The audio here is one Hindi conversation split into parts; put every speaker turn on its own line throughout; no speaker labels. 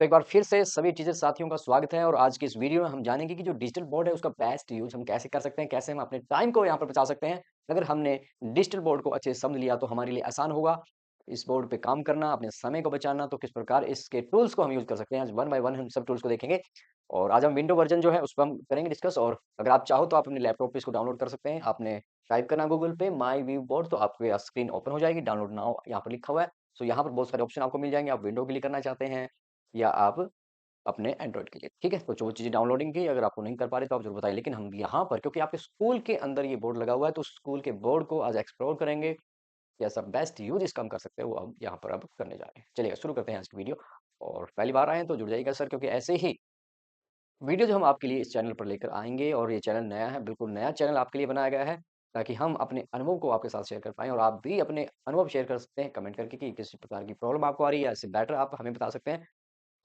तो एक बार फिर से सभी टीचर साथियों का स्वागत है और आज की इस वीडियो में हम जानेंगे कि जो डिजिटल बोर्ड है उसका बेस्ट यूज़ हम कैसे कर सकते हैं, कैसे हम अपने टाइम को यहाँ पर बचा सकते हैं। अगर हमने डिजिटल बोर्ड को अच्छे से समझ लिया तो हमारे लिए आसान होगा इस बोर्ड पे काम करना, अपने समय को बचाना। तो किस प्रकार इसके टूल्स को हम यूज़ कर सकते हैं, आज वन बाय वन हम सब टूल्स को देखेंगे। और आज हम विंडो वर्ज़न जो है उस पर हम करेंगे डिस्कस। और अगर आप चाहो तो आप अपने लैपटॉप पे इसको डाउनलोड कर सकते हैं। आपने टाइप करना गूगल पे माय व्यू बोर्ड, तो आपके स्क्रीन ओपन हो जाएगी, डाउनलोड नाउ यहाँ पर लिखा हुआ है। सो यहाँ पर बहुत सारे ऑप्शन आपको मिल जाएँगे, आप विंडो के लिए करना चाहते हैं या आप अपने एंड्रॉइड के लिए, ठीक है? तो जो चीज़ें डाउनलोडिंग की अगर आपको नहीं कर पा रहे तो आप ज़रूर बताइए। लेकिन हम यहाँ पर क्योंकि आपके स्कूल के अंदर ये बोर्ड लगा हुआ है, तो स्कूल के बोर्ड को आज एक्सप्लोर करेंगे, कैसा बेस्ट यूज़ इसका हम कर सकते हैं, वो हम यहाँ पर अब करने जा रहे हैं। चलिए शुरू करते हैं आज की वीडियो। और पहली बार आए हैं तो जुड़ जाइएगा सर, क्योंकि ऐसे ही वीडियो जो हम आपके लिए इस चैनल पर लेकर आएँगे। और ये चैनल नया है, बिल्कुल नया चैनल आपके लिए बनाया गया है, ताकि हम अपने अनुभव को आपके साथ शेयर कर पाएँ और आप भी अपने अनुभव शेयर कर सकते हैं कमेंट करके कि किस प्रकार की प्रॉब्लम आपको आ रही है, इससे बेटर आप हमें बता सकते हैं।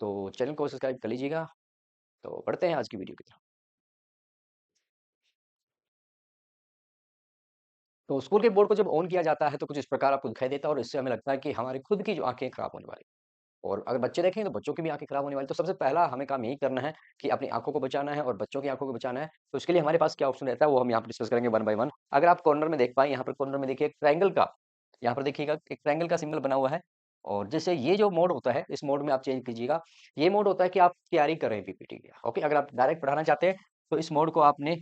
तो चैनल को सब्सक्राइब कर लीजिएगा। तो बढ़ते हैं आज की वीडियो की तरफ। तो स्कूल के बोर्ड को जब ऑन किया जाता है तो कुछ इस प्रकार आपको दिखाई देता है और इससे हमें लगता है कि हमारी खुद की जो आँखें खराब होने वाली हैं। और अगर बच्चे देखें तो बच्चों की भी आँखें खराब होने वाली हैं। तो सबसे पहला हमें काम यही करना है कि अपनी आँखों को बचाना है और बच्चों की आँखों को बचाना है। तो इसके लिए हमारे पास क्या ऑप्शन रहता है वो हम यहाँ पर डिस्कस करेंगे वन बाय वन। अगर आप कॉर्नर में देख पाएँ, यहाँ पर कॉर्नर में देखिए एक ट्रायंगल का, यहाँ पर देखिएगा एक ट्रायंगल का सिंबल बना हुआ है। और जैसे ये जो मोड होता है, इस मोड में आप चेंज कीजिएगा। ये मोड होता है कि आप तैयारी कर रहे हैं पीपीटी की, ओके? अगर आप डायरेक्ट पढ़ाना चाहते हैं तो इस मोड को आपने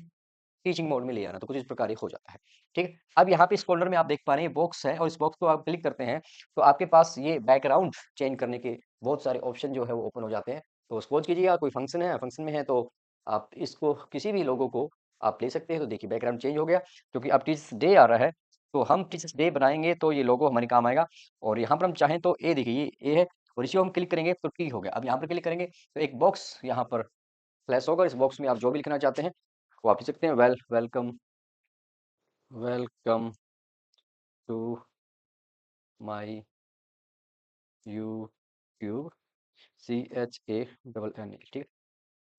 टीचिंग मोड में ले आना, तो कुछ इस प्रकार ही हो जाता है, ठीक है? अब यहाँ पे इस फ़ोल्डर में आप देख पा रहे हैं बॉक्स है और इस बॉक्स को आप क्लिक करते हैं, तो आपके पास ये बैकग्राउंड चेंज करने के बहुत सारे ऑप्शन जो है वो ओपन हो जाते हैं। तो सपोज़ कीजिए कोई फंक्शन है, फंक्शन में है तो आप इसको किसी भी लोगो को आप ले सकते हैं। तो देखिए बैकग्राउंड चेंज हो गया क्योंकि अब टीचर्स डे आ रहा है, तो हम टीचर्स डे बनाएँगे तो ये लोगो हमारे काम आएगा। और यहाँ पर हम चाहें तो ए देखिए ये ए है और इसी को हम क्लिक करेंगे तो टी हो गया। अब यहाँ पर क्लिक करेंगे तो एक बॉक्स यहाँ पर फ्लैश होगा, इस बॉक्स में आप जो भी लिखना चाहते हैं वो आप लिख सकते हैं। Welcome welcome to my YouTube CHANNEL, ठीक है?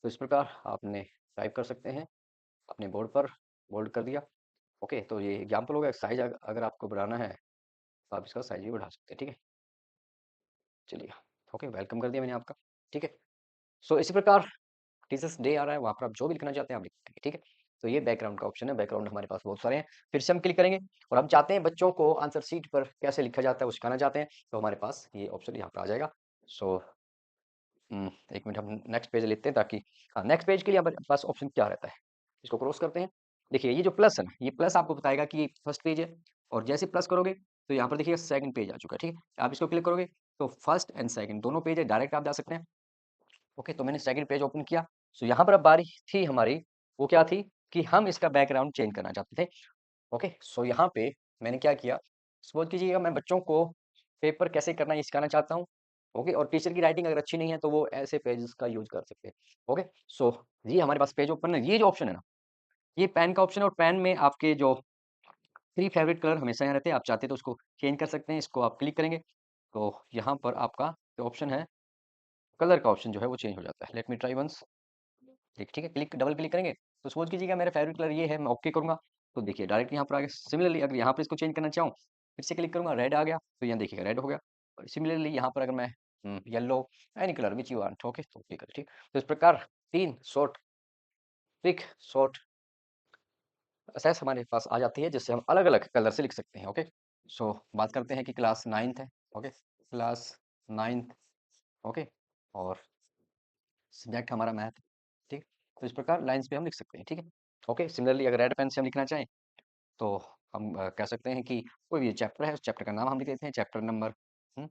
तो इस प्रकार आपने टाइप कर सकते हैं अपने बोर्ड पर, बोल्ड कर दिया। ओके, तो ये एग्जाम्पल हो गया। साइज अगर आपको बढ़ाना है तो आप इसका साइज भी बढ़ा सकते हैं, ठीक है? चलिए, ओके, वेलकम कर दिया मैंने आपका, ठीक है? सो इसी प्रकार टीचर्स डे आ रहा है, वहाँ पर आप जो भी लिखना चाहते हैं आप लिख सकते हैं, ठीक है? तो ये बैकग्राउंड का ऑप्शन है, बैकग्राउंड हमारे पास बहुत सारे हैं। फिर से हम क्लिक करेंगे और हम चाहते हैं बच्चों को आंसर शीट पर कैसे लिखा जाता है वो सिखाना चाहते हैं, तो हमारे पास ये ऑप्शन यहाँ पर आ जाएगा। सो 1 मिनट हम नेक्स्ट पेज लेते हैं ताकि हाँ, नेक्स्ट पेज के लिए हमारे पास ऑप्शन क्या रहता है? इसको क्रॉस करते हैं। देखिए ये जो प्लस है ना, ये प्लस आपको बताएगा कि ये फर्स्ट पेज है। और जैसे प्लस करोगे तो यहाँ पर देखिए सेकंड पेज आ चुका है, ठीक है? आप इसको क्लिक करोगे तो फर्स्ट एंड सेकंड दोनों पेज है, डायरेक्ट आप जा सकते हैं। ओके, तो मैंने सेकंड पेज ओपन किया। सो यहाँ पर अब बारी थी हमारी, वो क्या थी कि हम इसका बैकग्राउंड चेंज करना चाहते थे। ओके, सो यहाँ पे मैंने क्या किया, सपोज़ कीजिएगा मैं बच्चों को पेपर कैसे करना है ये सिखाना चाहता हूँ। ओके, और टीचर की राइटिंग अगर अच्छी नहीं है तो वो ऐसे पेजेस का यूज़ कर सकते हैं। ओके, सो ये हमारे पास पेज ओपन है। ये जो ऑप्शन है ना, ये पेन का ऑप्शन है और पेन में आपके जो 3 फेवरेट कलर हमेशा यहाँ रहते हैं। आप चाहते हैं तो उसको चेंज कर सकते हैं। इसको आप क्लिक करेंगे तो यहाँ पर आपका जो ऑप्शन है, कलर का ऑप्शन जो है वो चेंज हो जाता है। Let me try once. ठीक है, डबल क्लिक करेंगे तो सपोज़ कीजिएगा मेरा फेवरेट कलर ये है, मैं ओके करूँगा तो देखिए डायरेक्ट यहाँ पर आ गया। सिमिलरली अगर यहाँ पे इसको चेंज करना चाहूँ, फिर से क्लिक करूँगा, रेड आ गया तो यहाँ देखिएगा रेड हो गया। और सिमिलरली यहाँ पर अगर मैं yellow, any colour which you want, okay, तो ओके करें, ठीक। तो इस प्रकार 3 शॉर्ट क्विक शॉर्ट असेस हमारे पास आ जाती है जिससे हम अलग-अलग कलर से लिख सकते हैं। ओके, सो बात करते हैं कि क्लास 9th है। ओके, क्लास 9th, ओके, और सब्जेक्ट हमारा मैथ, ठीक। तो इस प्रकार लाइन्स पे हम लिख सकते हैं, ठीक है। ओके, सिमिलरली अगर रेड पेन से हम लिखना चाहें तो हम कह सकते हैं कि कोई भी चैप्टर है, उस चैप्टर का नाम हम लिख देते हैं, हुँ,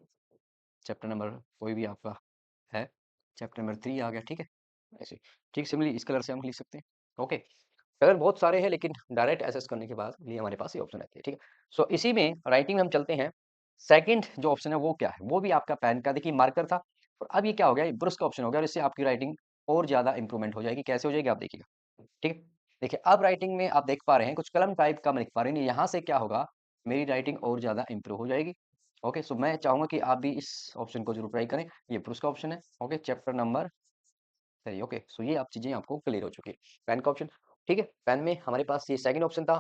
चैप्टर नंबर कोई भी आपका है, चैप्टर नंबर 3 आ गया, ठीक है? ऐसे, ठीक, सिमिलरली इस कलर से हम लिख सकते हैं। ओके, कलर बहुत सारे हैं लेकिन डायरेक्ट एक्सेस करने के बाद ये हमारे पास ये ऑप्शन रहती है, ठीक है? सो इसी में राइटिंग में हम चलते हैं। सेकंड जो ऑप्शन है वो क्या है? वो भी आपका पेन का, देखिए मार्कर था और अब ये क्या हो गया, ये ब्रश का ऑप्शन हो गया और इससे आपकी राइटिंग और ज़्यादा इम्प्रूवमेंट हो जाएगी। कैसे हो जाएगी आप देखिएगा, ठीक है? देखिए अब राइटिंग में आप देख पा रहे हैं कुछ कलम टाइप का मैं लिख पा रहे हैं, यहाँ से क्या होगा, मेरी राइटिंग और ज़्यादा इम्प्रूव हो जाएगी। ओके, सो मैं चाहूँगा कि आप भी इस ऑप्शन को ज़रूर ट्राई करें। ये ब्रश का ऑप्शन है, ओके, चैप्टर नंबर सही, ओके, सो ये आप चीज़ें आपको क्लियर हो चुकी है। पेन का ऑप्शन, ठीक है, पेन में हमारे पास ये सेकंड ऑप्शन था।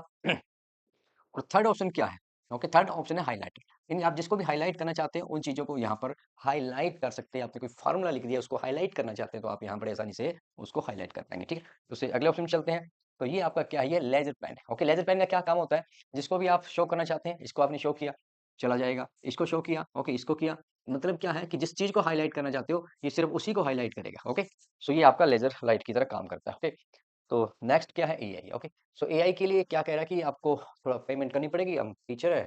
और थर्ड ऑप्शन क्या है? ओके, थर्ड ऑप्शन है हाइलाइटेड। यानी आप जिसको भी हाईलाइट करना चाहते हैं उन चीज़ों को यहाँ पर हाईलाइट कर सकते हैं। आपने कोई फार्मूला लिख दिया उसको हाईलाइट करना चाहते हैं तो आप यहाँ पर आसानी से उसको हाईलाइट कर पाएंगे। ठीक है, तो उससे अगले ऑप्शन में चलते हैं। तो ये आपका क्या है, ये लेजर पेन है। ओके, लेजर पेन का क्या काम होता है, जिसको भी आप शो करना चाहते हैं, इसको आपने शो किया चला जाएगा, इसको शो किया, ओके इसको किया, मतलब क्या है कि जिस चीज को हाईलाइट करना चाहते हो ये सिर्फ उसी को हाईलाइट करेगा। ओके, सो ये आपका लेजर लाइट की तरह काम करता है। ओके, तो नेक्स्ट क्या है, एआई। ओके, सो एआई के लिए क्या कह रहा है कि आपको थोड़ा पेमेंट करनी पड़ेगी, हम टीचर है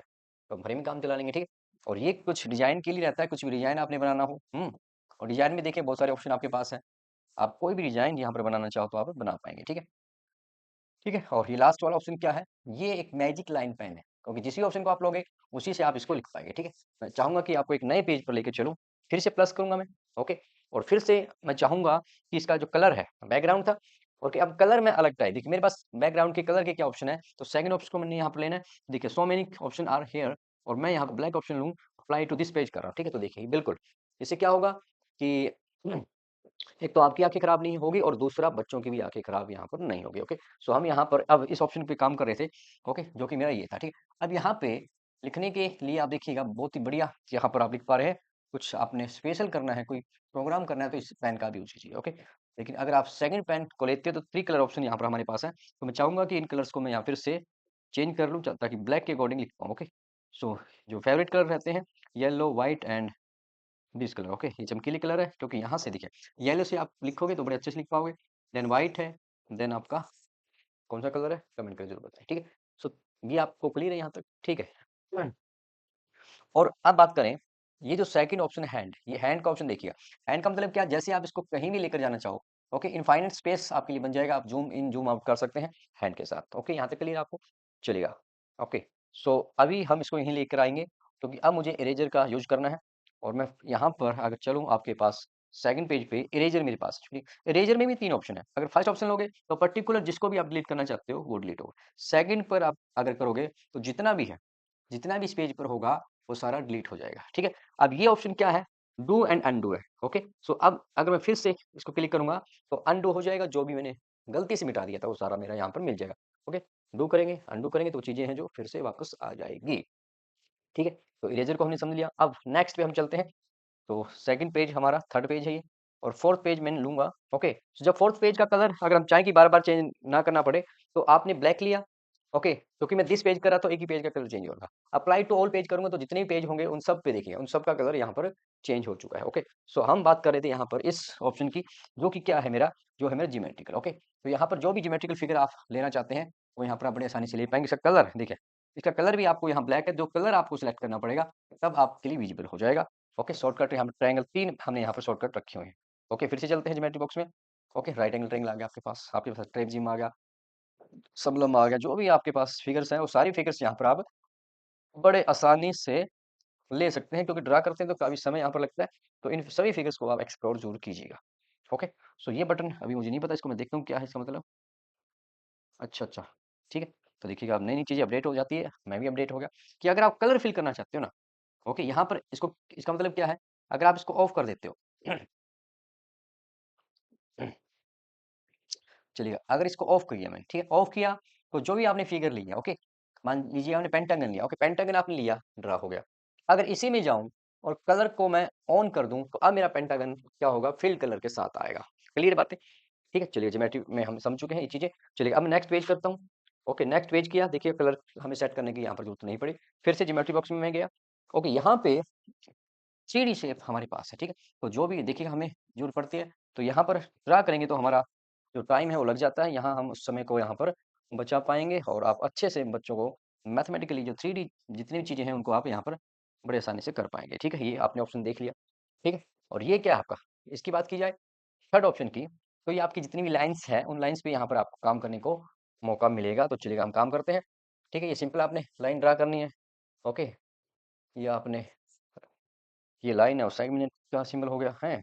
तो हम फ्री में काम चला लेंगे। ठीक है, और ये कुछ डिजाइन के लिए रहता है, कुछ भी डिजाइन आपने बनाना हो। और डिजाइन में देखिए बहुत सारे ऑप्शन आपके पास है, आप कोई भी डिजाइन यहाँ पर बनाना चाहो तो आप बना पाएंगे। ठीक है, ठीक है, और ये लास्ट वाला ऑप्शन क्या है, ये एक मैजिक लाइन पेन है, क्योंकि जिस भी ऑप्शन को आप लोगे उसी से आप इसको लिख पाएंगे। ठीक है, मैं चाहूंगा कि आपको एक नए पेज पर लेके चलूं, फिर से प्लस करूंगा मैं। ओके, और फिर से मैं चाहूंगा कि इसका जो कलर है, बैकग्राउंड था, ओके अब कलर में अलग टाइप। देखिए मेरे पास बैकग्राउंड के कलर के क्या ऑप्शन है, तो सेकंड ऑप्शन को मैंने यहाँ पर लेना है। देखिए so many option are here, और मैं यहाँ पर ब्लैक ऑप्शन लूँ, अप्लाई टू दिस पेज कर रहा हूँ। ठीक है, तो देखिए बिल्कुल इससे क्या होगा कि एक तो आपकी आंखें खराब नहीं होगी और दूसरा बच्चों की भी आंखें खराब यहाँ पर नहीं होगी। ओके, सो हम यहाँ पर अब इस ऑप्शन पे काम कर रहे थे। ओके, जो कि मेरा ये था। ठीक, अब यहाँ पे लिखने के लिए आप देखिएगा बहुत ही बढ़िया यहाँ पर आप लिख पा रहे हैं। कुछ आपने स्पेशल करना है, कोई प्रोग्राम करना है तो इस पेन का भी यूज कीजिए। ओके, लेकिन अगर आप सेकंड पेन को लेते हैं तो 3 कलर ऑप्शन यहाँ पर हमारे पास है, तो मैं चाहूंगा कि इन कलर्स को मैं यहाँ फिर से चेंज कर लूँ ताकि ब्लैक के अकॉर्डिंग लिख पाऊँ। ओके, सो जो फेवरेट कलर रहते हैं, yellow, white and this colour. Okay, ये चमकीले कलर है क्योंकि यहाँ से देखिए येलो से आप लिखोगे तो बड़े अच्छे से लिख पाओगे। देन व्हाइट है, देन आपका कौन सा कलर है कमेंट करके जरूर बताएं। ठीक है, सो ये आपको क्लियर है यहाँ तक। ठीक है, और अब बात करें, ये जो सेकंड ऑप्शन है हैंड, ये हैंड का ऑप्शन देखिएगा। हैंड का मतलब क्या, जैसे आप इसको कहीं भी लेकर जाना चाहो, ओके इनफाइनाइट स्पेस आपके लिए बन जाएगा, आप जूम इन जूम आउट कर सकते हैं हैंड के साथ। ओके, यहाँ तक क्लियर आपको चलेगा। ओके, सो अभी हम इसको यहीं लेकर आएंगे क्योंकि अब मुझे इरेजर का यूज करना है। और मैं यहाँ पर अगर चलूँ आपके पास सेकंड पेज पे, इरेजर मेरे पास इरेजर में भी 3 ऑप्शन है। अगर फर्स्ट ऑप्शन लोगे तो पर्टिकुलर जिसको भी आप डिलीट करना चाहते हो वो डिलीट होगा। सेकंड पर आप अगर करोगे तो जितना भी है, जितना भी इस पेज पर होगा वो सारा डिलीट हो जाएगा। ठीक है, अब ये ऑप्शन क्या है, डू एंड अनडू है। ओके, सो अब अगर मैं फिर से इसको क्लिक करूंगा तो अनडू हो जाएगा, जो भी मैंने गलती से मिटा दिया था वो सारा मेरा यहाँ पर मिल जाएगा। ओके, डू करेंगे अनडू करेंगे तो चीजें हैं जो फिर से वापस आ जाएगी। ठीक है, तो इरेजर को हमने समझ लिया। अब नेक्स्ट पे हम चलते हैं। तो सेकंड पेज हमारा थर्ड पेज है ये, और फोर्थ पेज मैंने लूंगा। ओके, तो जब फोर्थ पेज का कलर अगर हम चाहें कि बार बार चेंज ना करना पड़े तो आपने ब्लैक लिया। ओके, क्योंकि मैं दिस पेज कर रहा तो एक ही पेज का कलर चेंज होगा। अप्लाई टू ऑल पेज करूंगा तो जितने भी पेज होंगे उन सब पे देखिए उन सब का कलर यहाँ पर चेंज हो चुका है। ओके, सो हम बात कर रहे थे यहाँ पर इस ऑप्शन की, जो कि क्या है मेरा, जो है मेरा जियोमेट्रिकल। ओके, तो यहाँ पर जो भी जियोमेट्रिकल फिगर आप लेना चाहते हैं वो यहाँ पर आप बड़ी आसानी से ले पाएंगे। इसका कलर देखिए, इसका कलर भी आपको यहाँ ब्लैक है, जो कलर आपको सिलेक्ट करना पड़ेगा तब आपके लिए विजिबल हो जाएगा। ओके, शॉर्टकट यहाँ पर ट्रायंगल 3 हमने यहाँ पर शॉर्टकट रखे हुए हैं। ओके, फिर से चलते हैं ज्योमेट्री बॉक्स में। ओके, राइट एंगल ट्रायंगल आ गया आपके पास ट्रेपजीम आ गया, सबलम आ गया, जो भी आपके पास फिगर्स हैं वो सारी फिगर्स यहाँ पर आप बड़े आसानी से ले सकते हैं, क्योंकि ड्रा करते हैं तो काफी समय यहाँ पर लगता है। तो इन सभी फिगर्स को आप एक्सप्लोर जरूर कीजिएगा। ओके, सो ये बटन अभी मुझे नहीं पता, इसको मैं देखता हूँ क्या है इसका मतलब। अच्छा अच्छा, ठीक है, तो देखिएगा अब नई नई चीजें अपडेट हो जाती है, मैं भी अपडेट हो गया कि अगर आप कलर फिल करना चाहते हो ना, ओके यहाँ पर इसको, इसका मतलब क्या है, अगर आप इसको ऑफ कर देते हो चलिएगा, अगर इसको ऑफ किया मैंने, ठीक है ऑफ किया, तो जो भी आपने फिगर लिया, ओके मान लीजिए आपने पेंटागन लिया, ओके पेंटागन आपने लिया, ड्रा हो गया। अगर इसी में जाऊं और कलर को मैं ऑन कर दूं तो अब मेरा पेंटागन क्या होगा, फिल कलर के साथ आएगा। क्लियर बात है। ठीक है, चलिए ज्योमेट्री में हम समझ चुके हैं ये चीजें। चलिए अब मैं नेक्स्ट पेज करता हूँ। ओके, नेक्स्ट पेज किया, देखिए कलर हमें सेट करने की यहाँ पर जरूरत नहीं पड़ी। फिर से ज्योमेट्री बॉक्स में मैं गया। ओके, यहाँ पे 3D शेप हमारे पास है। ठीक है, तो जो भी देखिएगा हमें जरूरत पड़ती है तो यहाँ पर ड्रा करेंगे तो हमारा जो टाइम है वो लग जाता है, यहाँ हम उस समय को यहाँ पर बचा पाएंगे और आप अच्छे से बच्चों को मैथमेटिकली जो 3D जितनी भी चीज़ें हैं उनको आप यहाँ पर बड़े आसानी से कर पाएंगे। ठीक है, ये आपने ऑप्शन देख लिया। ठीक है, और ये क्या है आपका, इसकी बात की जाए थर्ड ऑप्शन की, तो ये आपकी जितनी भी लाइन्स है उन लाइन्स पे यहाँ पर आपको काम करने को मौका मिलेगा। तो चलिएगा हम काम करते हैं। ठीक है, ये सिंपल आपने लाइन ड्रा करनी है। ओके, ये आपने, ये लाइन है और साइड में क्या सिंबल हो गया है,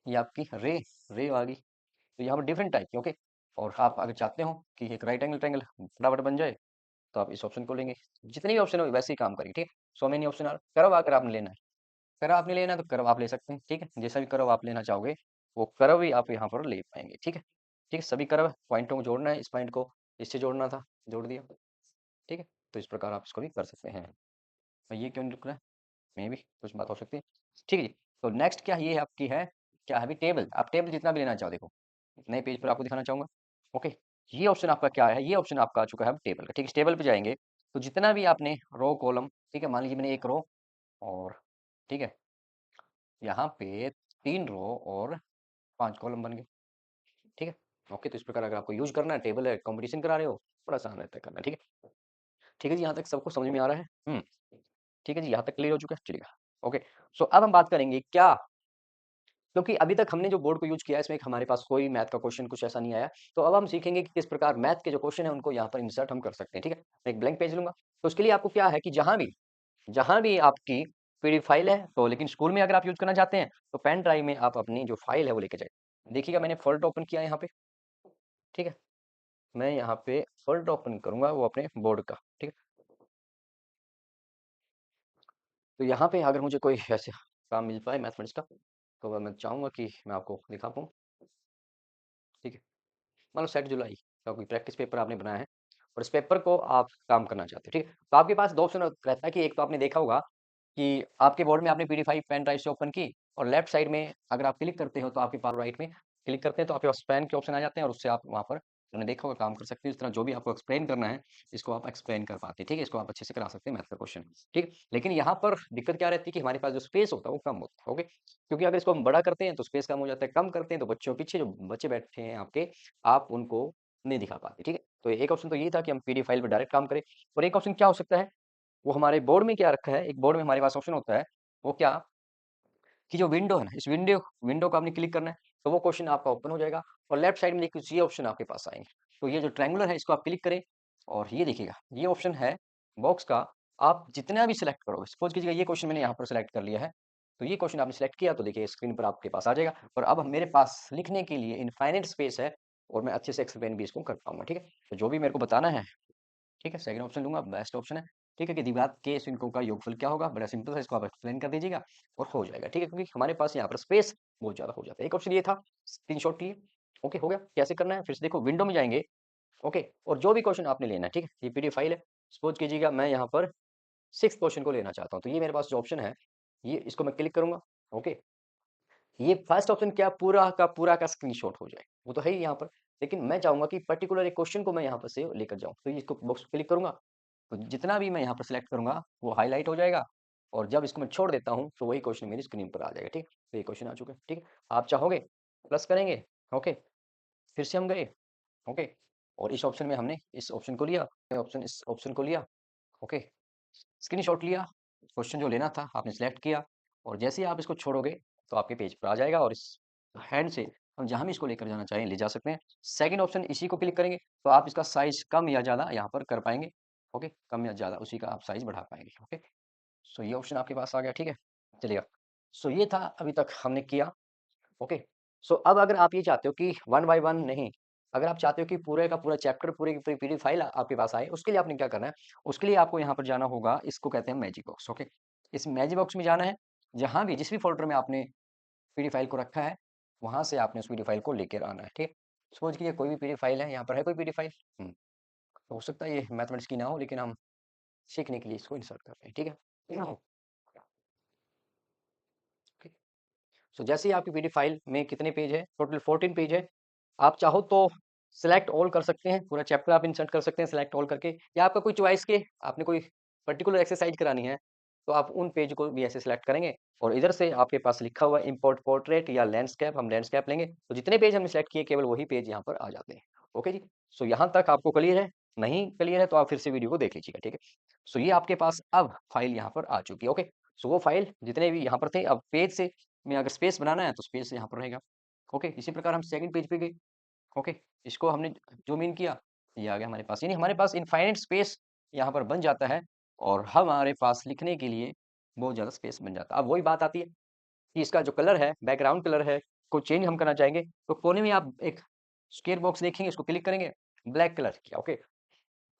ये आपकी रे आ गई। तो यहाँ पर डिफरेंट टाइप की, ओके, और आप अगर चाहते हो कि एक राइट एंगल ट्रायंगल फटाफट बन जाए तो आप इस ऑप्शन को लेंगे। जितने भी ऑप्शन हो वैसे ही काम करिए। ठीक है, so many option are, curve अगर आपने लेना है, कर्व आपने लेना है तो कर्व आप ले सकते हैं। ठीक है, जैसा भी कर्व आप लेना चाहोगे वो कर्व ही आप यहाँ पर ले पाएंगे। ठीक है, ठीक है, सभी कर्व पॉइंटों को जोड़ना है, इस पॉइंट को इससे जोड़ना था, जोड़ दिया। ठीक है, तो इस प्रकार आप इसको भी कर सकते हैं। और ये क्यों नहीं रुक रहा है? मे भी कुछ बात हो सकती है। ठीक है जी। तो नेक्स्ट क्या ये आपकी है, क्या है अभी टेबल। आप टेबल जितना भी लेना चाहो देखो, नए पेज पर आपको दिखाना चाहूँगा। ओके, ये ऑप्शन आपका क्या है, ये ऑप्शन आपका आ चुका है अब टेबल का। ठीक है, टेबल पे जाएँगे तो जितना भी आपने रो कॉलम, ठीक है, मान लीजिए मैंने 1 रो और ठीक है, यहाँ पे 3 रो और 5 कॉलम बन गए। ठीक है, ओके, तो इस प्रकार अगर आपको यूज़ करना है, टेबल है, कंपटीशन करा रहे हो, बड़ा आसान रहता है करना। ठीक है, ठीक है जी, यहाँ तक सबको समझ में आ रहा है? ठीक है जी, यहाँ तक क्लियर हो चुका है? चलिएगा, ओके। सो अब हम बात करेंगे क्या, क्योंकि अभी तक हमने जो बोर्ड को यूज़ किया है, इसमें एक हमारे पास कोई मैथ का क्वेश्चन कुछ ऐसा नहीं आया। तो अब हम सीखेंगे कि किस प्रकार मैथ के जो क्वेश्चन है, उनको यहाँ पर इंसर्ट हम कर सकते हैं। ठीक है? मैं एक ब्लैंक पेज लूँगा, तो उसके लिए आपको क्या है कि जहाँ भी आपकी पीडीएफ फाइल है, तो लेकिन स्कूल में अगर आप यूज़ करना चाहते हैं, तो पेन ड्राइव में आप अपनी जो फाइल है, वो लेके जाइए। देखिएगा मैंने फ़ोल्डर ओपन किया है यहाँ पे, ठीक है? मैं यहाँ पे फ़ोल्डर ओपन करूँगा वो अपने बोर्ड का, ठीक है? तो यहाँ पे अगर मुझे कोई ऐसे काम मिल पाए मैथमेटिक्स का, तो मैं चाहूँगा कि मैं आपको दिखा पाऊँ, ठीक है? मान लो सेट जुलाई का कोई प्रैक्टिस पेपर आपने बनाया है और इस पेपर को आप काम करना चाहते हैं, ठीक है? तो आपके पास 2 ऑप्शन रहता है कि एक तो आपने देखा होगा कि आपके बोर्ड में आपने पीडी फाइल पेन ड्राइव से ओपन की और लेफ्ट साइड में अगर आप क्लिक करते हो तो आपके पास राइट में क्लिक करते हैं तो आपके पास पेन के ऑप्शन आ जाते हैं और उससे आप वहाँ पर आपने देखा होगा काम कर सकते हैं। इस तरह जो भी आपको एक्सप्लेन करना है, इसको आप एक्सप्लेन कर पाते हैं, ठीक है? इसको आप अच्छे से करा सकते हैं मैथ का क्वेश्चन, ठीक है? लेकिन यहाँ पर दिक्कत क्या रहती है कि हमारे पास जो स्पेस होता है वो कम होता है, ओके? क्योंकि अगर इसको हम बड़ा करते हैं तो स्पेस कम हो जाता है, कम करते हैं तो बच्चों पीछे जो बच्चे बैठे हैं आपके, आप उनको नहीं दिखा पाते, ठीक है? तो एक ऑप्शन तो ये था कि हम पीडीएफ फाइल पे डायरेक्ट काम करें और एक ऑप्शन क्या हो सकता है, वो हमारे बोर्ड में क्या रखा है, एक बोर्ड में हमारे पास ऑप्शन होता है, वो क्या कि जो विंडो है ना, इस विंडो विंडो को आपने क्लिक करना है, तो वो क्वेश्चन आपका ओपन हो जाएगा और लेफ्ट साइड में देखिए ये ऑप्शन आपके पास आएँगे। तो ये जो ट्रायंगुलर है इसको आप क्लिक करें और ये देखिएगा, ये ऑप्शन है बॉक्स का, आप जितना भी सिलेक्ट करोगे, सपोज़ कीजिएगा ये क्वेश्चन मैंने यहाँ पर सिलेक्ट कर लिया है, तो ये क्वेश्चन आपने सिलेक्ट किया तो देखिए स्क्रीन पर आपके पास आ जाएगा और अब मेरे पास लिखने के लिए इनफाइनाइट स्पेस है और मैं अच्छे से एक्सप्लेन भी इसको कर पाऊँगा, ठीक है? तो जो भी मेरे को बताना है, ठीक है, सेकंड ऑप्शन लूँगा, बेस्ट ऑप्शन है। ठीक है, कि द्विघात के शुल्कों का योगफल क्या होगा? बड़ा सिंपल है, इसको आप एक्सप्लेन कर दीजिएगा और हो जाएगा, ठीक है? क्योंकि हमारे पास यहाँ पर स्पेस बहुत ज़्यादा हो जाता है। एक ऑप्शन ये था, स्क्रीनशॉट लिए, ओके, हो गया। कैसे करना है? फिर से देखो विंडो में जाएँगे, ओके, और जो भी क्वेश्चन आपने लेना है, ठीक है? ये पीडीएफ फाइल है, सपोज़ कीजिएगा मैं यहाँ पर 6th क्वेश्चन को लेना चाहता हूँ, तो ये मेरे पास जो ऑप्शन है, ये इसको मैं क्लिक करूँगा, ओके? ये फर्स्ट ऑप्शन क्या पूरा का स्क्रीनशॉट हो जाए, वो तो है ही यहाँ पर, लेकिन मैं चाहूँगा कि पर्टिकुलर एक क्वेश्चन को मैं यहाँ पर से लेकर जाऊँ, तो ये इसको बॉक्स क्लिक करूँगा, तो जितना भी मैं यहाँ पर सिलेक्ट करूँगा, वो हाइलाइट हो जाएगा और जब इसको मैं छोड़ देता हूँ, तो वही क्वेश्चन मेरी स्क्रीन पर आ जाएगा, ठीक है? तो ये क्वेश्चन आ चुका है, ठीक है? आप चाहोगे प्लस करेंगे, ओके, फिर से हम गए, ओके, और इस ऑप्शन में हमने इस ऑप्शन को लिया, इस ऑप्शन को लिया, ओके, स्क्रीनशॉट लिया, क्वेश्चन जो लेना था आपने सिलेक्ट किया और जैसे ही आप इसको छोड़ोगे तो आपके पेज पर आ जाएगा और इस हैंड से हम जहाँ भी इसको लेकर जाना चाहें ले जा सकते हैं। सेकंड ऑप्शन इसी को क्लिक करेंगे तो आप इसका साइज़ कम या ज़्यादा यहाँ पर कर पाएँगे, ओके? कम या ज़्यादा उसी का आप साइज़ बढ़ा पाएँगे, ओके? सो ये ऑप्शन आपके पास आ गया, ठीक है? चलिएगा, सो ये था अभी तक हमने किया, ओके। सो अब अगर आप ये चाहते हो कि वन बाय वन नहीं, अगर आप चाहते हो कि पूरे का पूरा चैप्टर पूरी की पूरी पीडीएफ फाइल आपके पास आए, उसके लिए आपने क्या करना है, उसके लिए आपको यहाँ पर जाना होगा, इसको कहते हैं मैजिक बॉक्स, ओके। इस मैजिक बॉक्स में जाना है, जहाँ भी जिस भी फ़ोल्डर में आपने पीडीएफ फाइल को रखा है, वहाँ से आपने उस पीडीएफ फाइल को लेकर आना है, ठीक है। सपोज़ कीजिए कोई भी पीडीएफ फाइल है, यहाँ पर है कोई पीडीएफ फाइल, तो हो सकता है ये मैथमेटिक्स की ना हो, लेकिन हम सीखने के लिए इसको इंसर्ट कर रहे हैं, ठीक है। सो जैसे ही आपकी पीडीएफ फाइल में कितने पेज है, टोटल 14 पेज है। आप चाहो तो सिलेक्ट ऑल कर सकते हैं, पूरा चैप्टर आप इंसर्ट कर सकते हैं सिलेक्ट ऑल करके, या आपका कोई चॉइस के आपने कोई पर्टिकुलर एक्सरसाइज करानी है, तो आप उन पेज को भी ऐसे सिलेक्ट करेंगे और इधर से आपके पास लिखा हुआ है इम्पोर्ट पोर्ट्रेट या लैंडस्केप, हम लैंडस्केप लेंगे, तो जितने पेज हमने सिलेक्ट किए केवल वही पेज यहाँ पर आ जाते हैं। ओके जी, सो यहाँ तक आपको क्लियर है? नहीं क्लियर है तो आप फिर से वीडियो को देख लीजिएगा, ठीक है? सो ये आपके पास अब फाइल यहाँ पर आ चुकी है, ओके। सो वो फाइल जितने भी यहाँ पर थे, अब पेज से में अगर स्पेस बनाना है तो स्पेस यहाँ पर रहेगा, ओके। इसी प्रकार हम सेकंड पेज पे गए, ओके, इसको हमने ज़ूम इन किया, ये आ गया हमारे पास, यानी हमारे पास इनफाइनाइट स्पेस यहाँ पर बन जाता है और हमारे पास लिखने के लिए बहुत ज़्यादा स्पेस बन जाता है। अब वही बात आती है कि इसका जो कलर है, बैकग्राउंड कलर है, को चेंज हम करना चाहेंगे, तो कोने में आप एक स्क्वायर बॉक्स देखेंगे, इसको क्लिक करेंगे, ब्लैक कलर किया, okay.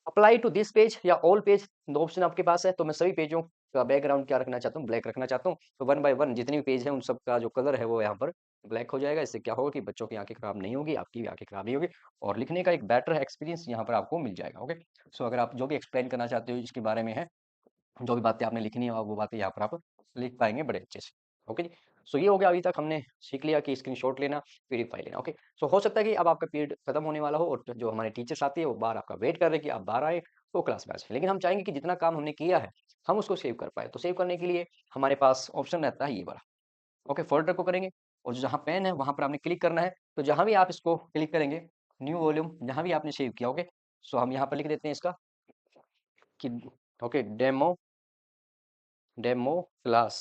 Apply to this page या ऑल पेज 2 ऑप्शन आपके पास है, तो मैं सभी पेजों का बैकग्राउंड क्या रखना चाहता हूँ, ब्लैक रखना चाहता हूँ, तो वन बाय वन जितने भी पेज हैं, उन सब का जो कलर है, वो यहाँ पर ब्लैक हो जाएगा। इससे क्या होगा कि बच्चों की आंखें खराब नहीं होगी, आपकी भी आंखें खराब नहीं होगी और लिखने का एक बेटर एक्सपीरियंस यहाँ पर आपको मिल जाएगा। ओके, सो अगर आप जो भी एक्सप्लेन करना चाहते हो इसके बारे में है, जो भी बातें आपने लिखनी है वो बातें यहाँ पर आप लिख पाएंगे बड़े अच्छे से। ओके जी, सो ये हो गया, अभी तक हमने सीख लिया कि स्क्रीनशॉट लेना, पीडीएफ फाइल लेना। ओके, सो हो सकता है कि अब आपका पीरियड खत्म होने वाला हो और जो हमारे टीचर्स आते हैं वो बाहर आपका वेट कर रहे हैं कि आप बाहर आए तो क्लास में आ जाए, लेकिन हम चाहेंगे कि जितना काम हमने किया है हम उसको सेव कर पाए। तो सेव करने के लिए हमारे पास ऑप्शन रहता है ये वाला। ओके, फोल्डर को करेंगे और जहाँ पेन है वहां पर आपने क्लिक करना है। तो जहां भी आप इसको क्लिक करेंगे, न्यू वॉल्यूम जहां भी आपने सेव किया, ओके, सो हम यहाँ पर लिख देते हैं इसका कि okay, demo demo class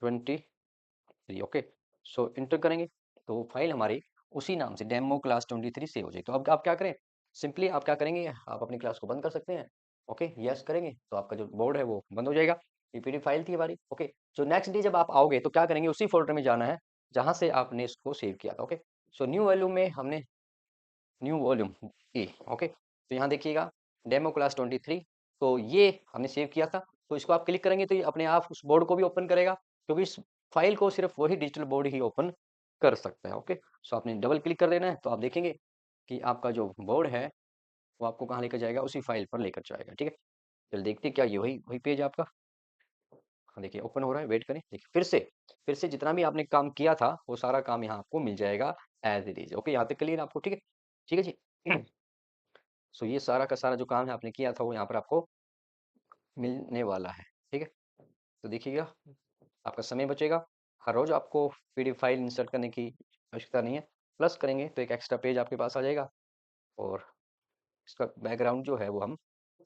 23। Okay, so enter करेंगे तो फाइल हमारी उसी नाम से डेमो क्लास 23 सेव हो जाएगी। तो अब आप क्या करें, सिंपली आप क्या करेंगे, आप अपनी क्लास को बंद कर सकते हैं। ओके, यस करेंगे तो आपका जो बोर्ड है वो बंद हो जाएगा। ये पीडीएफ फाइल थी हमारी। ओके, जो नेक्स्ट डे जब आप आओगे तो क्या करेंगे, उसी फोल्डर में जाना है जहां से आपने इसको सेव किया था। ओके, सो न्यू वॉल्यूम में हमने न्यू वॉल्यूम ए। ओके, तो यहाँ देखिएगा डेमो क्लास 23, तो ये हमने सेव किया था। तो इसको आप क्लिक करेंगे तो ये अपने आप उस बोर्ड को भी ओपन करेगा, क्योंकि इस फाइल को सिर्फ वही डिजिटल बोर्ड ही ओपन कर सकता है। ओके, सो आपने डबल क्लिक कर देना है तो आप देखेंगे कि आपका जो बोर्ड है वो आपको कहाँ लेकर जाएगा, उसी फाइल पर लेकर जाएगा। ठीक है, चल देखते हैं क्या ये वही वही पेज आपका। हाँ देखिए ओपन हो रहा है, वेट करें। देखिए फिर से जितना भी आपने काम किया था वो सारा काम यहाँ आपको मिल जाएगा एज इट इज। ओके, यहाँ तक क्लियर आपको? ठीक है, ठीक है जी। सो ये सारा का सारा जो काम है आपने किया था वो यहाँ पर आपको मिलने वाला है। ठीक है, तो देखिएगा आपका समय बचेगा। हर रोज आपको पीडीएफ फाइल इंसर्ट करने की आवश्यकता नहीं है। प्लस करेंगे तो एक एक्स्ट्रा पेज आपके पास आ जाएगा और इसका बैकग्राउंड जो है वो हम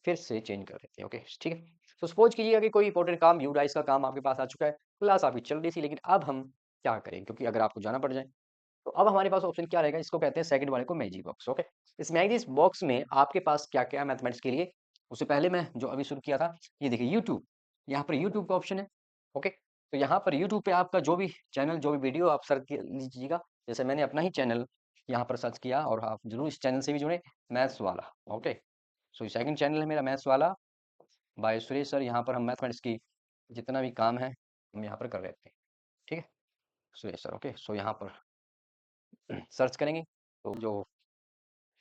फिर से चेंज कर देते हैं। ओके, ठीक है। तो सपोज कीजिएगा कि कोई इंपॉर्टेंट काम यूडाइस का काम आपके पास आ चुका है, क्लास आपकी चल रही थी, लेकिन अब हम क्या करें, क्योंकि अगर आपको जाना पड़ जाए तो अब हमारे पास ऑप्शन क्या रहेगा, इसको कहते हैं सेकंड वाले को मैजिक बॉक्स। ओके, इस मैजिक बॉक्स में आपके पास क्या क्या मैथमेटिक्स के लिए, उससे पहले मैं जो अभी शुरू किया था, ये देखिए यूट्यूब, यहाँ पर यूट्यूब का ऑप्शन है। ओके, तो यहाँ पर यूट्यूब पे आपका जो भी चैनल, जो भी वीडियो आप सर्च लीजिएगा, जैसे मैंने अपना ही चैनल यहाँ पर सर्च किया और आप जरूर इस चैनल से भी जुड़े, मैथ्स वाला। ओके, सो सेकंड चैनल है मेरा मैथ्स वाला बाय सुरेश सर। यहाँ पर हम मैथमेटिक्स की जितना भी काम है हम यहाँ पर कर रहे थे। ठीक है, सुरेश सर। ओके, सो यहाँ पर सर्च करेंगे तो जो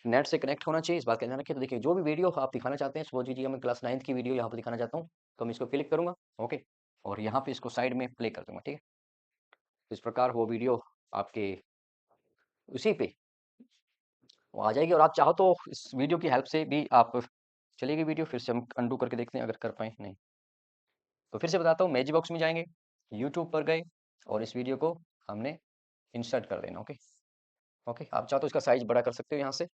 नेट से कनेक्ट होना चाहिए इस बात का ध्यान रखिए। तो देखिए जो भी वीडियो आप दिखाना चाहते हैं, सपोज कीजिए मैं क्लास 9th की वीडियो यहाँ पर दिखाना चाहता हूँ, तो मैं इसको क्लिक करूंगा। ओके, और यहाँ पे इसको साइड में प्ले कर दूंगा। ठीक है, तो इस प्रकार वो वीडियो आपके उसी पे वो आ जाएगी, और आप चाहो तो इस वीडियो की हेल्प से भी आप चलेगी वीडियो। फिर से हम अंडू करके देखते हैं अगर कर पाए। नहीं तो फिर से बताता हूँ, मैजिक बॉक्स में जाएंगे, यूट्यूब पर गए और इस वीडियो को हमने इंसर्ट कर देना। ओके, ओके, आप चाहो तो इसका साइज बड़ा कर सकते हो यहाँ से।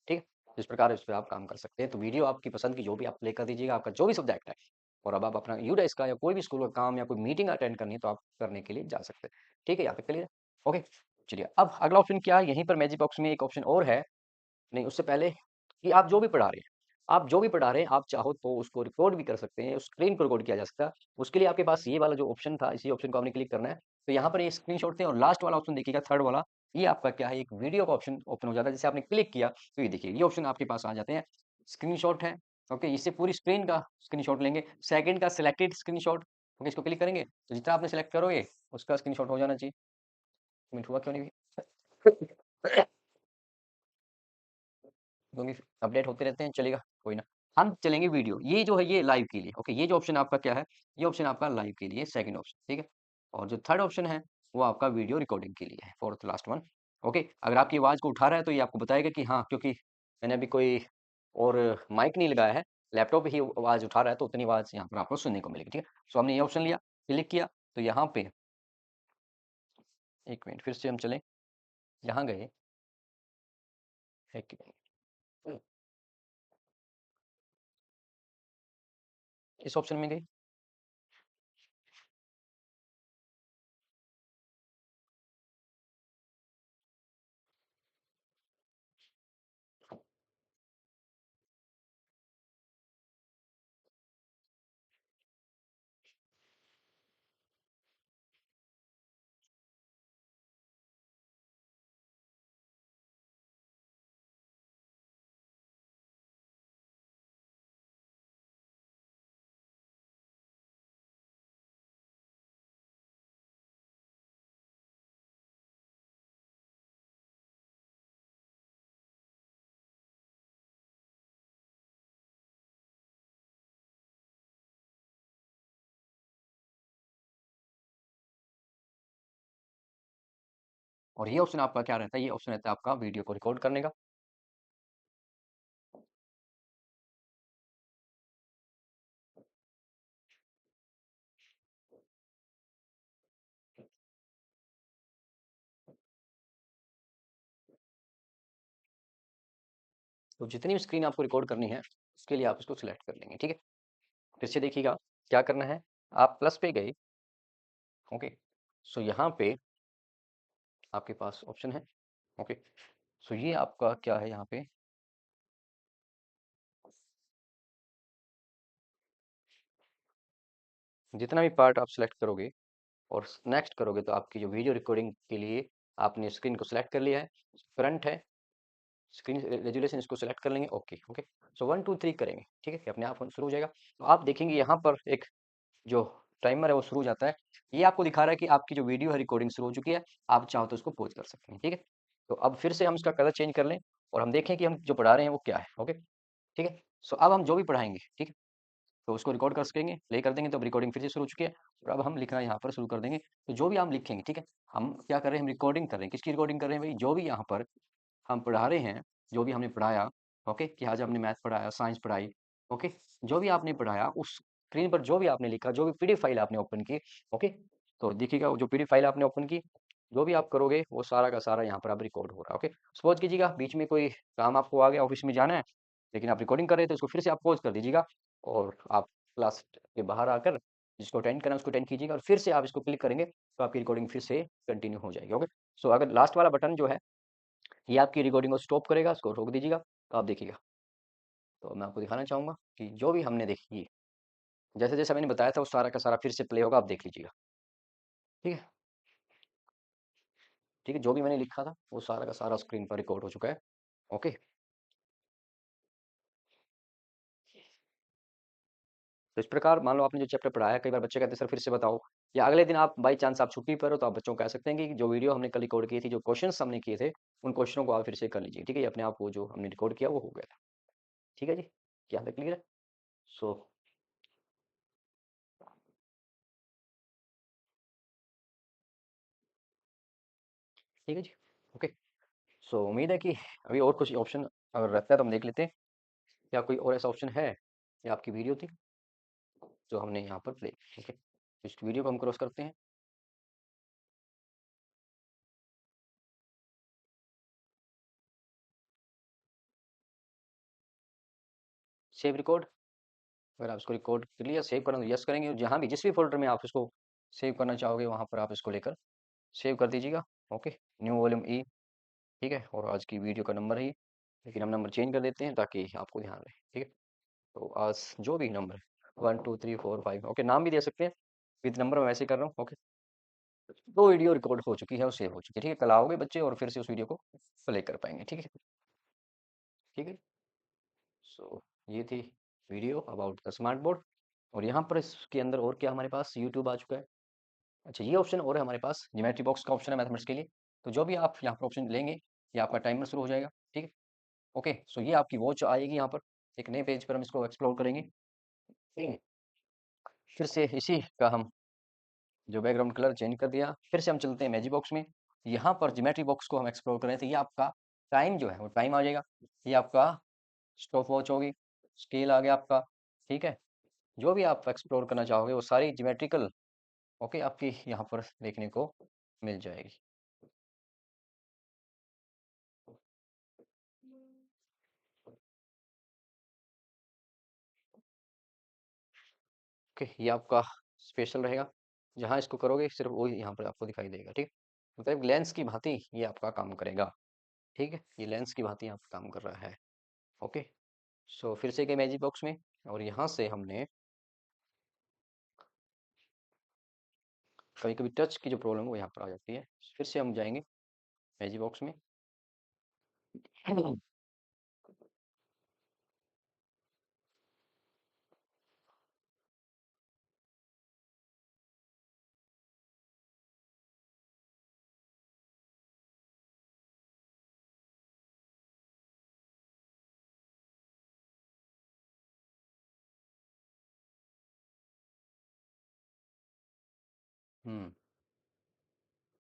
ठीक है, इस प्रकार इस पे आप काम कर सकते हैं। तो वीडियो आपकी पसंद की जो भी आप प्ले कर दीजिएगा, आपका जो भी सब्जेक्ट है, और अब आप अपना यूडाइस का या कोई भी स्कूल का काम या कोई मीटिंग अटेंड करनी है तो आप करने के लिए जा सकते हैं। ठीक है, यहाँ तक क्लियर? ओके, चलिए अब अगला ऑप्शन क्या है, यहीं पर मैजिक बॉक्स में एक ऑप्शन और है। नहीं, उससे पहले कि आप जो भी पढ़ा रहे हैं, आप जो भी पढ़ा रहे हैं, आप चाहो तो उसको रिकॉर्ड भी कर सकते हैं, उस स्क्रीन को रिकॉर्ड किया जा सकता है। उसके लिए आपके पास ये वाला जो ऑप्शन था, इसी ऑप्शन को आपने क्लिक करना है। तो यहाँ पर ये स्क्रीनशॉट थे और लास्ट वाला ऑप्शन देखिएगा, थर्ड वाला, ये आपका क्या है, एक वीडियो का ऑप्शन ओपन हो जाता है। जैसे आपने क्लिक किया तो ये देखिए ये ऑप्शन आपके पास आ जाते हैं। स्क्रीनशॉट है। ओके, इससे पूरी स्क्रीन का स्क्रीनशॉट लेंगे, सेकंड का सिलेक्टेड स्क्रीनशॉट। ओके, इसको क्लिक करेंगे तो जितना आपने सेलेक्ट करोगे उसका स्क्रीनशॉट हो जाना चाहिए। मिनट हुआ क्यों नहीं? क्योंकि अपडेट होते रहते हैं, चलेगा कोई ना। हम चलेंगे वीडियो, ये जो है ये लाइव के लिए। ओके, ये जो ऑप्शन आपका क्या है, ये ऑप्शन आपका लाइव के लिए सेकंड ऑप्शन। ठीक है, और जो थर्ड ऑप्शन है वो आपका वीडियो रिकॉर्डिंग के लिए है, फोर्थ लास्ट वन। ओके, अगर आपकी आवाज़ को उठा रहा है तो ये आपको बताएगा कि हाँ, क्योंकि मैंने अभी कोई और माइक नहीं लगाया है, लैपटॉप ही आवाज़ उठा रहा है, तो उतनी आवाज़ यहाँ पर आपको सुनने को मिलेगी। ठीक है, सो हमने ये ऑप्शन लिया, क्लिक किया, तो यहाँ पे एक मिनट फिर से हम चलें, यहाँ गए, एक मिनट, इस ऑप्शन में गए, और ये ऑप्शन आपका क्या रहता है, ये ऑप्शन रहता है आपका वीडियो को रिकॉर्ड करने का। तो जितनी भी स्क्रीन आपको रिकॉर्ड करनी है, उसके लिए आप इसको सिलेक्ट कर लेंगे, ठीक है? फिर से देखिएगा, क्या करना है, आप प्लस पे गए, ओके? सो यहाँ पे आपके पास ऑप्शन है, ओके? सो ये आपका क्या है यहाँ पे, जितना भी पार्ट आप सिलेक्ट करोगे और नेक्स्ट करोगे तो आपकी जो वीडियो रिकॉर्डिंग के लिए आपने स्क्रीन को सिलेक्ट कर लिया है, फ्रंट है, स्क्रीन रेजुलेशन इसको सिलेक्ट कर लेंगे, ओके ओके। सो 1 2 3 करेंगे, ठीक है? ये अपने आप शुरू हो जाएगा। तो आप देखेंगे यहाँ पर एक जो टाइमर है वो शुरू हो जाता है। ये आपको दिखा रहा है कि आपकी जो वीडियो है रिकॉर्डिंग शुरू हो चुकी है, आप चाहो तो उसको पॉज कर सकते हैं, ठीक है? तो अब फिर से हम इसका कलर चेंज कर लें और हम देखें कि हम जो पढ़ा रहे हैं वो क्या है, ओके? ठीक है? सो अब हम जो भी पढ़ाएंगे, ठीक है, तो उसको रिकॉर्ड कर सकेंगे, प्ले कर देंगे तो अब रिकॉर्डिंग फिर से शुरू हो चुकी है। और अब हम लिखना यहाँ पर शुरू कर देंगे। तो जो भी हम लिखेंगे, ठीक है, हम क्या कर रहे हैं, हम रिकॉर्डिंग कर रहे हैं। किसकी रिकॉर्डिंग कर रहे हैं भाई, जो भी यहाँ पर हम पढ़ा रहे हैं, जो भी हमने पढ़ाया, ओके, कि आज हमने मैथ पढ़ाया, साइंस पढ़ाई, ओके, जो भी आपने पढ़ाया उस स्क्रीन पर जो भी आपने लिखा, जो भी पीडीएफ फाइल आपने ओपन की, ओके, तो देखिएगा वो जो पीडीएफ फाइल आपने ओपन की, जो भी आप करोगे वो सारा का सारा यहाँ पर अब रिकॉर्ड हो रहा है, ओके? सपोज कीजिएगा बीच में कोई काम आपको आ गया, ऑफिस में जाना है, लेकिन आप रिकॉर्डिंग कर रहे थे, उसको फिर से आप पॉज कर दीजिएगा और आप क्लास के बाहर आकर जिसको अटेंड करना है उसको अटेंड कीजिएगा और फिर से आप इसको क्लिक करेंगे तो आपकी रिकॉर्डिंग फिर से कंटिन्यू हो जाएगी, ओके? सो अगर लास्ट वाला बटन जो है ये आपकी रिकॉर्डिंग को स्टॉप करेगा, इसको रोक दीजिएगा, तो आप देखिएगा। तो मैं आपको दिखाना चाहूँगा कि जो भी हमने देखी, जैसे-जैसे मैंने बताया था वो सारा का सारा फिर से प्ले होगा, आप देख लीजिएगा। ठीक है? ठीक है, जो भी मैंने लिखा था वो सारा का सारा स्क्रीन पर रिकॉर्ड हो चुका है। ओके? तो इस प्रकार मान लो आपने जो चैप्टर पढ़ाया है, कई बार बच्चे कहते हैं सर फिर से बताओ, या अगले दिन आप बाई चांस आप छुट्टी पर हो तो आप बच्चों को कह सकते हैं कि जो वीडियो हमने कल रिकॉर्ड की थी, जो क्वेश्चन्स हमने किए थे, उन क्वेश्चनों को आप फिर से कर लीजिए। ठीक है? ये अपने आप वो जो हमने रिकॉर्ड किया वो हो गया था। ठीक है जी? क्या यहाँ तक क्लियर है? सो ठीक है जी? ओके। सो उम्मीद है कि अभी और कुछ ऑप्शन अगर रहता है तो हम देख लेते हैं। या कोई और ऐसा ऑप्शन है? या आपकी वीडियो थी जो हमने यहाँ पर प्ले की, ठीक है? इस वीडियो को हम क्रॉस करते हैं। सेव रिकॉर्ड, अगर आप इसको रिकॉर्ड कर लिया, सेव करना तो यस करेंगे, और जहाँ भी जिस भी फ़ोल्डर में आप इसको सेव करना चाहोगे वहाँ पर आप इसको लेकर सेव कर दीजिएगा। ओके, न्यू वॉल्यूम ई, ठीक है? और आज की वीडियो का नंबर है ये, लेकिन हम नंबर चेंज कर देते हैं ताकि आपको ध्यान रहे, ठीक है? तो आज जो भी नंबर है 1 2 3 4 5, ओके, नाम भी दे सकते हैं, विद नंबर मैं वैसे कर रहा हूँ, ओके? 2 वीडियो रिकॉर्ड हो चुकी है और सेव हो चुकी है, ठीक है? कल आओगे बच्चे और फिर से उस वीडियो को प्ले कर पाएँगे, ठीक है? ठीक है? सो ये थी video about the smart board. और यहाँ पर इसके अंदर और क्या हमारे पास यूट्यूब आ चुका है। अच्छा, ये ऑप्शन और है हमारे पास, ज्योमेट्री बॉक्स का ऑप्शन है मैथमेटिक्स के लिए। तो जो भी आप यहाँ पर ऑप्शन लेंगे, ये आपका टाइमर शुरू हो जाएगा, ठीक है? ओके, सो ये आपकी वॉच आएगी यहाँ पर, एक नए पेज पर हम इसको एक्सप्लोर करेंगे, ठीक है? फिर से इसी का हम जो बैकग्राउंड कलर चेंज कर दिया, फिर से हम चलते हैं मैजिक बॉक्स में। यहाँ पर ज्योमेट्री बॉक्स को हम एक्सप्लोर कर रहे थे, ये आपका टाइम जो है वो टाइम आ जाएगा, ये आपका स्टॉप वॉच होगी, स्केल आ गया आपका, ठीक है? जो भी आप एक्सप्लोर करना चाहोगे वो सारी ज्योमेट्रिकल, ओके, आपकी यहाँ पर देखने को मिल जाएगी। ओके, ये आपका स्पेशल रहेगा, जहाँ इसको करोगे सिर्फ वही यहाँ पर आपको दिखाई देगा, ठीक है? मतलब लेंस की भांति ये आपका काम करेगा, ठीक है? ये लेंस की भांति यहाँ पर काम कर रहा है। ओके, सो फिर से गए मैजिक बॉक्स में, और यहाँ से हमने कभी कभी टच की जो प्रॉब्लम है वो यहाँ पर आ जाती है। फिर से हम जाएंगे मैजिक बॉक्स में।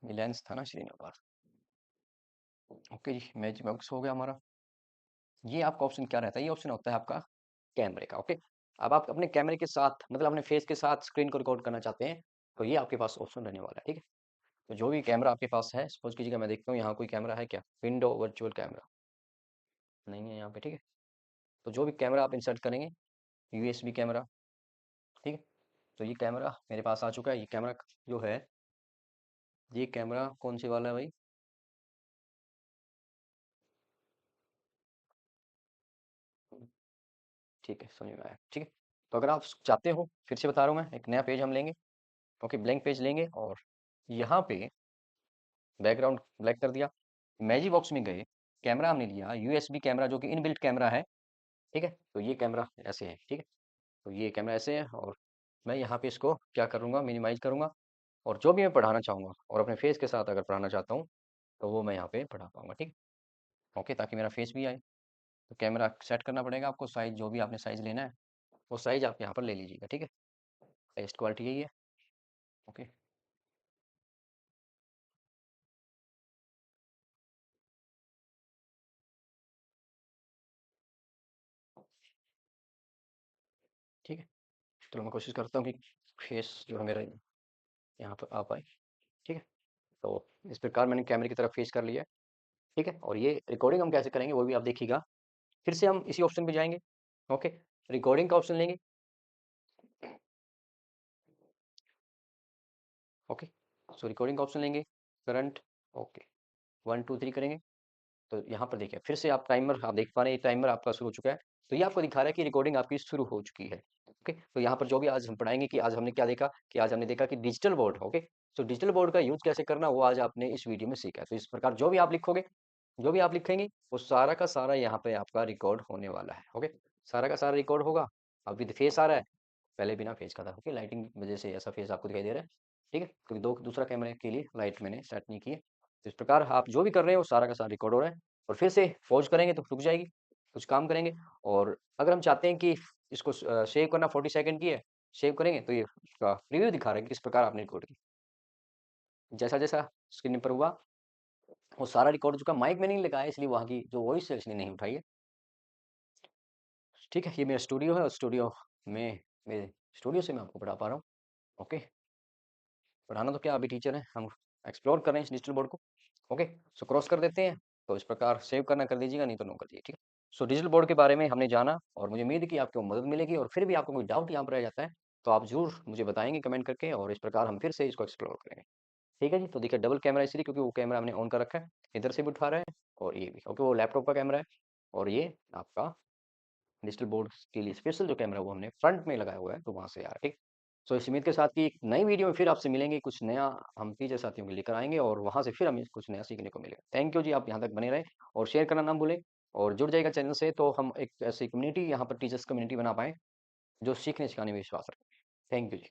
ये लेंस था ना श्रीनिवास, ओके जी, मैच बॉक्स हो गया हमारा। ये आपका ऑप्शन क्या रहता है? ये ऑप्शन होता है आपका कैमरे का। ओके, अब आप अपने कैमरे के साथ मतलब अपने फेस के साथ स्क्रीन को रिकॉर्ड करना चाहते हैं, तो ये आपके पास ऑप्शन रहने वाला है। ठीक है, तो जो भी कैमरा आपके पास है, सपोज कीजिएगा मैं देखता हूँ यहाँ कोई कैमरा है क्या, विंडो वर्चुअल कैमरा नहीं है यहाँ पे। ठीक है, तो जो भी कैमरा आप इंसर्ट करेंगे, यूएसबी कैमरा। ठीक है, तो ये कैमरा मेरे पास आ चुका है। ये कैमरा जो है, ये कैमरा कौन सी वाला है भाई? ठीक है, समझ में आया। ठीक है, तो अगर आप चाहते हो, फिर से बता रहा हूँ मैं, एक नया पेज हम लेंगे। ओके, ब्लैंक पेज लेंगे और यहाँ पे बैकग्राउंड ब्लैक कर दिया। मैजिक बॉक्स में गए, कैमरा हमने लिया यूएसबी कैमरा जो कि इनबिल्ट कैमरा है। ठीक है, तो ये कैमरा ऐसे है। ठीक है, तो ये कैमरा ऐसे है और मैं यहाँ पे इसको क्या करूँगा, मिनिमाइज करूँगा और जो भी मैं पढ़ाना चाहूँगा और अपने फेस के साथ अगर पढ़ाना चाहता हूँ, तो वो मैं यहाँ पे पढ़ा पाऊँगा। ठीक है, ओके, ताकि मेरा फेस भी आए। तो कैमरा सेट करना पड़ेगा आपको, साइज़ जो भी आपने साइज़ लेना है, वो साइज़ आप यहाँ पर ले लीजिएगा। ठीक है, बेस्ट क्वालिटी यही है। ओके, ठीक है, चलो मैं कोशिश करता हूँ कि फेस जो है मेरा यहाँ पर आ पाए। ठीक है, तो इस प्रकार मैंने कैमरे की तरफ फेस कर लिया है। ठीक है, और ये रिकॉर्डिंग हम कैसे करेंगे वो भी आप देखिएगा। फिर से हम इसी ऑप्शन पे जाएंगे। ओके, रिकॉर्डिंग का ऑप्शन लेंगे। ओके, सो रिकॉर्डिंग का ऑप्शन लेंगे, करंट। ओके, 1 2 3 करेंगे। तो यहाँ पर देखिए, फिर से आप टाइमर आप देख पा रहे हैं, टाइमर आपका शुरू हो चुका है। तो ये आपको दिखा रहा है कि रिकॉर्डिंग आपकी शुरू हो चुकी है। ओके, तो यहाँ पर जो भी आज हम पढ़ाएंगे कि आज हमने क्या देखा, कि आज हमने देखा कि डिजिटल बोर्ड। ओके, तो डिजिटल बोर्ड का यूज कैसे करना वो आज आपने इस वीडियो में सीखा है। तो इस प्रकार जो भी आप लिखोगे, जो भी आप लिखेंगे, वो सारा का सारा यहाँ पे आपका रिकॉर्ड होने वाला है। ओके, सारा का सारा रिकॉर्ड होगा। अब विद फेस आ रहा है, पहले बिना फेस का था। ओके, लाइटिंग की वजह से ऐसा फेस आपको दिखाई दे रहा है। ठीक है, क्योंकि दूसरा कैमरे के लिए लाइट मैंने सेट नहीं की है। तो इस प्रकार आप जो भी कर रहे हो सारा का सारा रिकॉर्ड हो रहा है। और फिर से पॉज करेंगे तो रुक जाएगी, कुछ काम करेंगे। और अगर हम चाहते हैं कि इसको सेव करना 40 सेकंड की है, सेव करेंगे तो ये उसका रिव्यू दिखा रहा है कि किस प्रकार आपने रिकॉर्ड की। जैसा जैसा स्क्रीन पर हुआ, वो सारा रिकॉर्ड हो चुका। माइक में नहीं लगाया इसलिए वहाँ की जो वॉइस है इसलिए नहीं उठाई है। ठीक है, ये मेरा स्टूडियो है और स्टूडियो में मेरे स्टूडियो से मैं आपको पढ़ा पा रहा हूँ। ओके, पढ़ाना तो क्या, अभी टीचर हैं हम, एक्सप्लोर कर रहे हैं इस डिजिटल बोर्ड को। ओके, सो क्रॉस कर देते हैं। तो इस प्रकार सेव करना कर दीजिएगा, नहीं तो नो कर दीजिए। ठीक है, सो डिजिटल बोर्ड के बारे में हमने जाना और मुझे उम्मीद है कि आपको मदद मिलेगी। और फिर भी आपको कोई डाउट यहाँ पर रह जाता है तो आप जरूर मुझे बताएंगे कमेंट करके, और इस प्रकार हम फिर से इसको एक्सप्लोर करेंगे। ठीक है जी, तो देखिए डबल कैमरा इसलिए क्योंकि वो कैमरा हमने ऑन कर रखा है, इधर से भी उठा रहा है और ये भी। ओके, वो लैपटॉप का कैमरा है और ये आपका डिजिटल बोर्ड के लिए स्पेशल जो कैमरा है वो हमने फ्रंट में लगाया हुआ है, तो वहाँ से आ रहा है। ठीक, सो इस उम्मीद के साथ कि एक नई वीडियो में फिर आपसे मिलेंगे, कुछ नया हम टीचर साथियों को लेकर आएंगे और वहाँ से फिर हमें कुछ नया सीखने को मिलेगा। थैंक यू जी, आप यहाँ तक बने रहें और शेयर करना ना भूलें और जुड़ जाएगा चैनल से, तो हम एक ऐसी कम्युनिटी यहाँ पर टीचर्स कम्युनिटी बना पाएँ जो सीखने सिखाने में विश्वास रखें। Thank you ji.